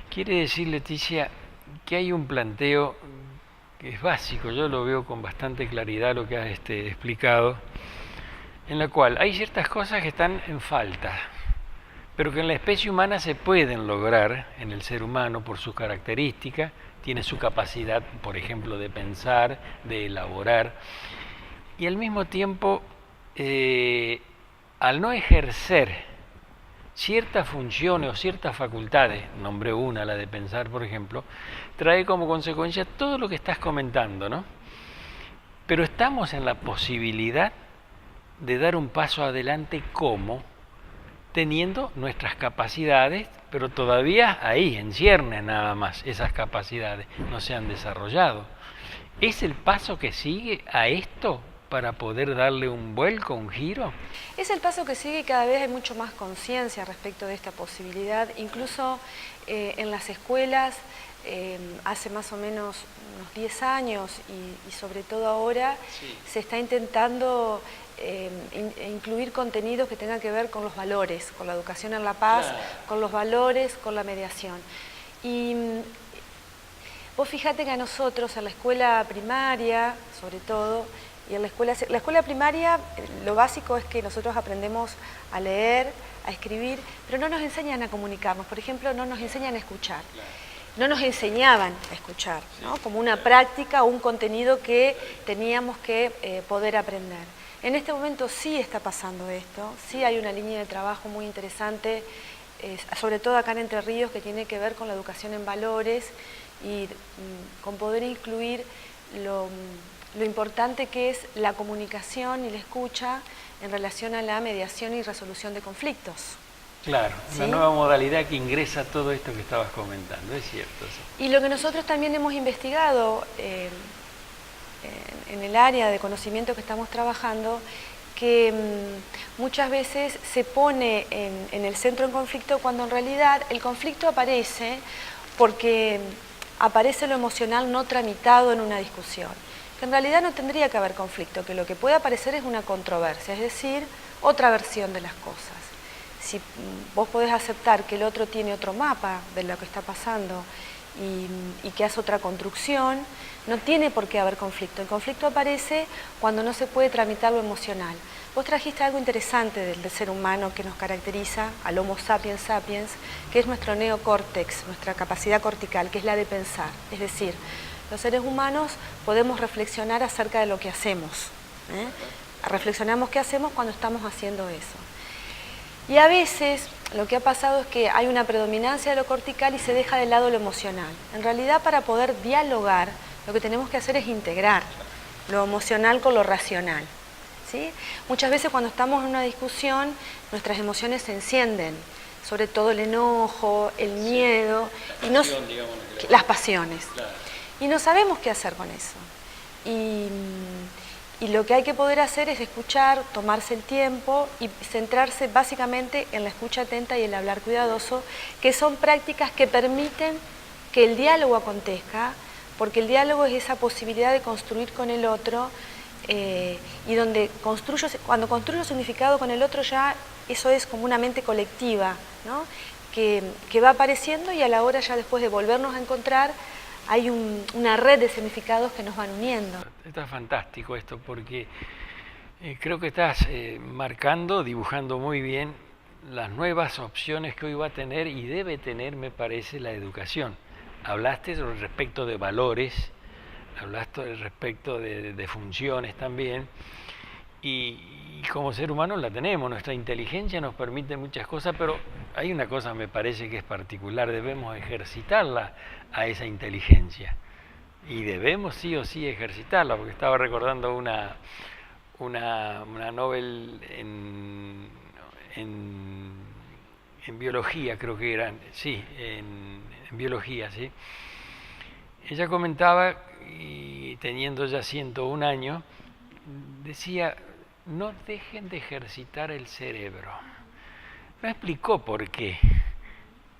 Quiere decir, Leticia, que hay un planteo que es básico, yo lo veo con bastante claridad lo que has explicado, en la cual hay ciertas cosas que están en falta, pero que en la especie humana se pueden lograr, en el ser humano, por sus características, tiene su capacidad, por ejemplo, de pensar, de elaborar, y al mismo tiempo, al no ejercer ciertas funciones o ciertas facultades, nombré una, la de pensar, por ejemplo, trae como consecuencia todo lo que estás comentando, ¿no? Pero estamos en la posibilidad de dar un paso adelante como teniendo nuestras capacidades, pero todavía ahí, en ciernes nada más, esas capacidades no se han desarrollado. ¿Es el paso que sigue a esto para poder darle un vuelco, un giro? Es el paso que sigue y cada vez hay mucho más conciencia respecto de esta posibilidad. Incluso en las escuelas, hace más o menos unos 10 años y sobre todo ahora, sí, se está intentando incluir contenidos que tengan que ver con los valores, con la educación en la paz, claro, con los valores, con la mediación. Y vos fíjate que a nosotros, en la escuela primaria, sobre todo, y en la escuela primaria, lo básico es que nosotros aprendemos a leer, a escribir, pero no nos enseñan a comunicarnos. Por ejemplo, no nos enseñan a escuchar. No nos enseñaban a escuchar, ¿no? Como una práctica o un contenido que teníamos que poder aprender. En este momento sí está pasando esto, sí hay una línea de trabajo muy interesante, sobre todo acá en Entre Ríos, que tiene que ver con la educación en valores y con poder incluir lo importante que es la comunicación y la escucha en relación a la mediación y resolución de conflictos. Claro, ¿Sí? Una nueva modalidad que ingresa todo esto que estabas comentando, es cierto. Sí. Y lo que nosotros también hemos investigado en el área de conocimiento que estamos trabajando, que muchas veces se pone en el centro en conflicto cuando en realidad el conflicto aparece porque aparece lo emocional no tramitado en una discusión. Que en realidad no tendría que haber conflicto, que lo que puede aparecer es una controversia, es decir, otra versión de las cosas. Si vos podés aceptar que el otro tiene otro mapa de lo que está pasando y que hace otra construcción, no tiene por qué haber conflicto. El conflicto aparece cuando no se puede tramitar lo emocional. Vos trajiste algo interesante del ser humano que nos caracteriza, al Homo sapiens sapiens, que es nuestro neocórtex, nuestra capacidad cortical, que es la de pensar. Es decir, los seres humanos podemos reflexionar acerca de lo que hacemos. Reflexionamos qué hacemos cuando estamos haciendo eso. Y a veces lo que ha pasado es que hay una predominancia de lo cortical y se deja de lado lo emocional. En realidad, para poder dialogar, lo que tenemos que hacer es integrar lo emocional con lo racional, ¿sí? Muchas veces cuando estamos en una discusión, nuestras emociones se encienden, sobre todo el enojo, el miedo, las pasiones. Claro. Y no sabemos qué hacer con eso. Y lo que hay que poder hacer es escuchar, tomarse el tiempo y centrarse básicamente en la escucha atenta y el hablar cuidadoso, que son prácticas que permiten que el diálogo acontezca, porque el diálogo es esa posibilidad de construir con el otro y donde cuando construyo significado con el otro ya eso es como una mente colectiva, ¿no? que va apareciendo y a la hora ya después de volvernos a encontrar hay una red de significados que nos van uniendo. Está fantástico esto porque creo que estás marcando, dibujando muy bien las nuevas opciones que hoy va a tener y debe tener, me parece, la educación. Hablaste respecto de valores, hablaste respecto de funciones también y como ser humano la tenemos, nuestra inteligencia nos permite muchas cosas, pero hay una cosa me parece que es particular, debemos ejercitarla a esa inteligencia y debemos sí o sí ejercitarla, porque estaba recordando una novel en biología, creo que era, sí, en biología, sí. Ella comentaba, y teniendo ya 101 años, decía, no dejen de ejercitar el cerebro. No explicó por qué.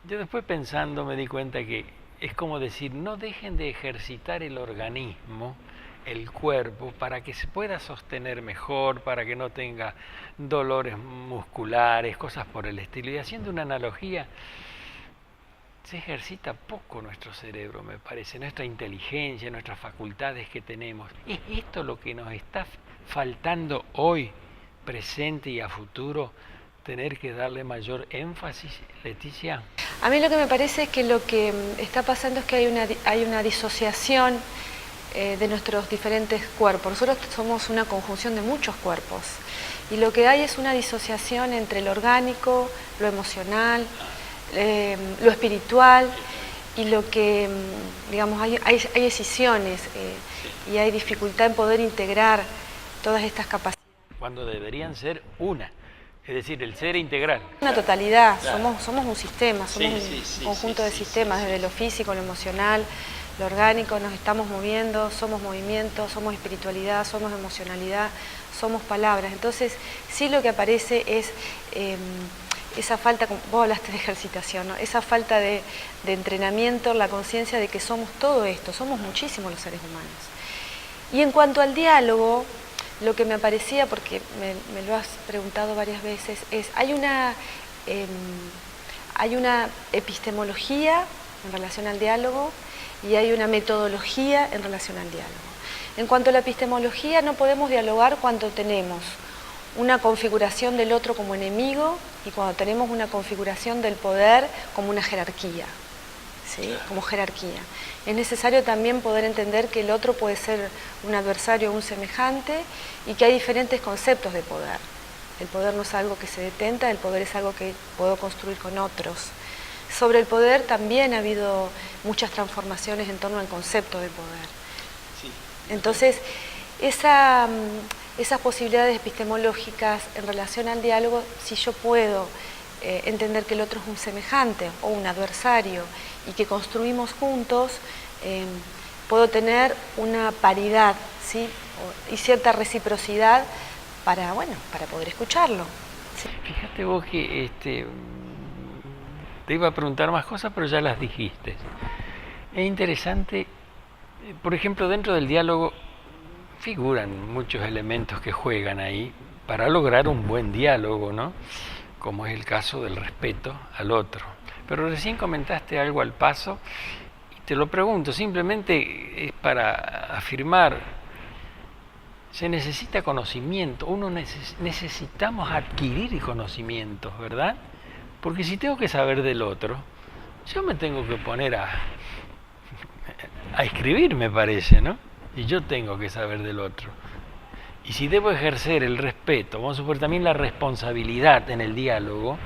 Yo después pensando me di cuenta que es como decir, no dejen de ejercitar el organismo, el cuerpo, para que se pueda sostener mejor, para que no tenga dolores musculares, cosas por el estilo. Y haciendo una analogía, se ejercita poco nuestro cerebro, me parece, nuestra inteligencia, nuestras facultades que tenemos. ¿Es esto lo que nos está faltando hoy, presente y a futuro, tener que darle mayor énfasis, Leticia? A mí lo que me parece es que lo que está pasando es que hay una disociación de nuestros diferentes cuerpos. Nosotros somos una conjunción de muchos cuerpos y lo que hay es una disociación entre lo orgánico, lo emocional, lo espiritual y lo que, digamos, hay escisiones y hay dificultad en poder integrar todas estas capacidades. Cuando deberían ser una, es decir, el ser integral. Una totalidad, somos un sistema, somos un conjunto de sistemas, desde lo físico, lo emocional, lo orgánico, nos estamos moviendo, somos movimiento, somos espiritualidad, somos emocionalidad, somos palabras. Entonces, sí lo que aparece es esa falta, vos hablaste de ejercitación, ¿no? Esa falta de entrenamiento, la conciencia de que somos todo esto, somos muchísimos los seres humanos. Y en cuanto al diálogo, lo que me aparecía, porque me lo has preguntado varias veces, es hay una epistemología en relación al diálogo y hay una metodología en relación al diálogo. En cuanto a la epistemología, no podemos dialogar cuando tenemos una configuración del otro como enemigo y cuando tenemos una configuración del poder como una jerarquía, ¿sí? Como jerarquía. Es necesario también poder entender que el otro puede ser un adversario o un semejante y que hay diferentes conceptos de poder. El poder no es algo que se detenta, el poder es algo que puedo construir con otros. Sobre el poder también ha habido muchas transformaciones en torno al concepto de poder. Entonces, esas posibilidades epistemológicas en relación al diálogo, si yo puedo entender que el otro es un semejante o un adversario y que construimos juntos, puedo tener una paridad, ¿sí? Y cierta reciprocidad para poder escucharlo. ¿Sí? Fíjate vos que te iba a preguntar más cosas, pero ya las dijiste. Es interesante, por ejemplo, dentro del diálogo figuran muchos elementos que juegan ahí para lograr un buen diálogo, ¿no? Como es el caso del respeto al otro. Pero recién comentaste algo al paso y te lo pregunto, simplemente es para afirmar, se necesita conocimiento, necesitamos adquirir conocimientos, ¿verdad? Porque si tengo que saber del otro, yo me tengo que poner a escribir, me parece, ¿no? Y yo tengo que saber del otro. Y si debo ejercer el respeto, vamos a suponer también la responsabilidad en el diálogo,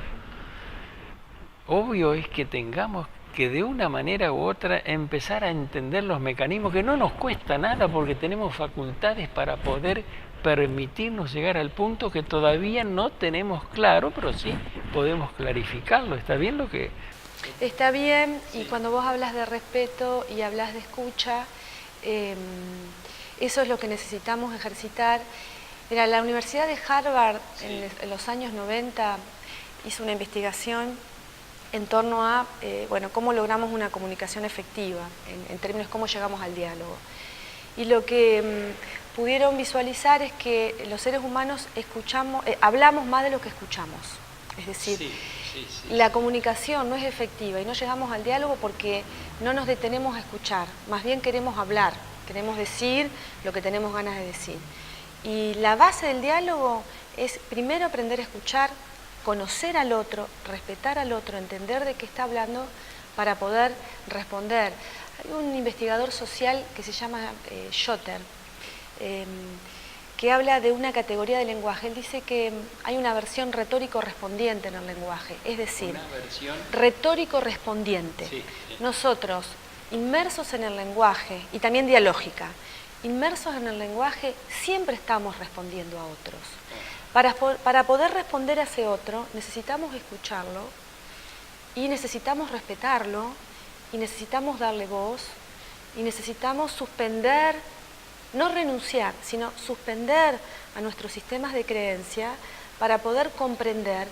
obvio es que tengamos que de una manera u otra empezar a entender los mecanismos, que no nos cuesta nada porque tenemos facultades para poder permitirnos llegar al punto que todavía no tenemos claro, pero sí podemos clarificarlo. ¿Está bien lo que...? Está bien, y cuando vos hablas de respeto y hablas de escucha, eso es lo que necesitamos ejercitar. Mira, la Universidad de Harvard en los años 90 hizo una investigación en torno a cómo logramos una comunicación efectiva, en términos de cómo llegamos al diálogo. Y lo que pudieron visualizar es que los seres humanos hablamos más de lo que escuchamos. Es decir, la comunicación no es efectiva y no llegamos al diálogo porque no nos detenemos a escuchar, más bien queremos hablar, queremos decir lo que tenemos ganas de decir. Y la base del diálogo es primero aprender a escuchar, conocer al otro, respetar al otro, entender de qué está hablando para poder responder. Hay un investigador social que se llama Schotter, que habla de una categoría de lenguaje. Él dice que hay una versión retórico-respondiente en el lenguaje, es decir, retórico-respondiente. Sí. Nosotros, inmersos en el lenguaje, y también dialógica, inmersos en el lenguaje, siempre estamos respondiendo a otros. Para poder responder a ese otro, necesitamos escucharlo y necesitamos respetarlo y necesitamos darle voz y necesitamos suspender, no renunciar, sino suspender a nuestros sistemas de creencia para poder comprender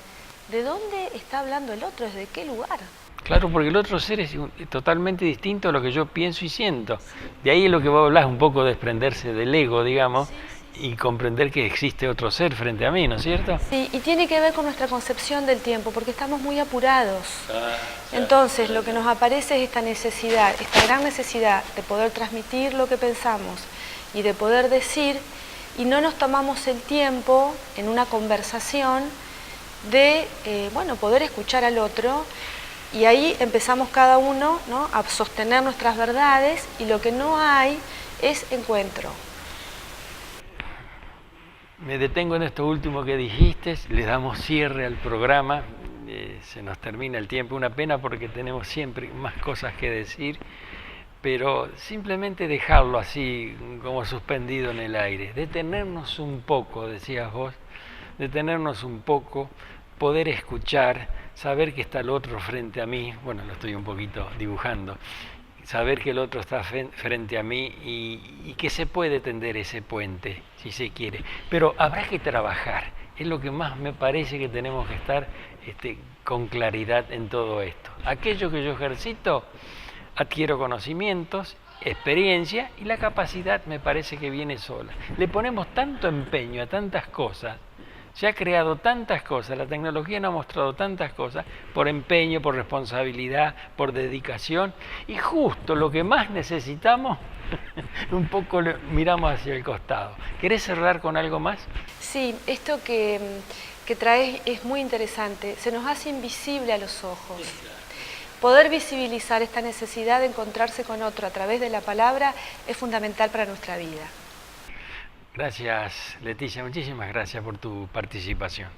de dónde está hablando el otro, desde qué lugar. Claro, porque el otro ser es totalmente distinto a lo que yo pienso y siento. De ahí es lo que vos hablás, un poco de desprenderse del ego, digamos, y comprender que existe otro ser frente a mí, ¿no es cierto? Sí, y tiene que ver con nuestra concepción del tiempo, porque estamos muy apurados. Entonces, lo que nos aparece es esta necesidad, esta gran necesidad de poder transmitir lo que pensamos y de poder decir, y no nos tomamos el tiempo en una conversación de, poder escuchar al otro, y ahí empezamos cada uno, ¿no?, a sostener nuestras verdades, y lo que no hay es encuentro. Me detengo en esto último que dijiste, le damos cierre al programa, se nos termina el tiempo, una pena porque tenemos siempre más cosas que decir, pero simplemente dejarlo así como suspendido en el aire, detenernos un poco, decías vos, detenernos un poco, poder escuchar, saber que está el otro frente a mí, bueno, lo estoy un poquito dibujando, saber que el otro está frente a mí y que se puede tender ese puente, si se quiere. Pero habrá que trabajar, es lo que más me parece que tenemos que estar con claridad en todo esto. Aquello que yo ejercito, adquiero conocimientos, experiencia, y la capacidad me parece que viene sola. Le ponemos tanto empeño a tantas cosas, se ha creado tantas cosas, la tecnología nos ha mostrado tantas cosas, por empeño, por responsabilidad, por dedicación, y justo lo que más necesitamos, un poco miramos hacia el costado. ¿Querés cerrar con algo más? Sí, esto que traes es muy interesante, se nos hace invisible a los ojos. Poder visibilizar esta necesidad de encontrarse con otro a través de la palabra es fundamental para nuestra vida. Gracias, Leticia, muchísimas gracias por tu participación.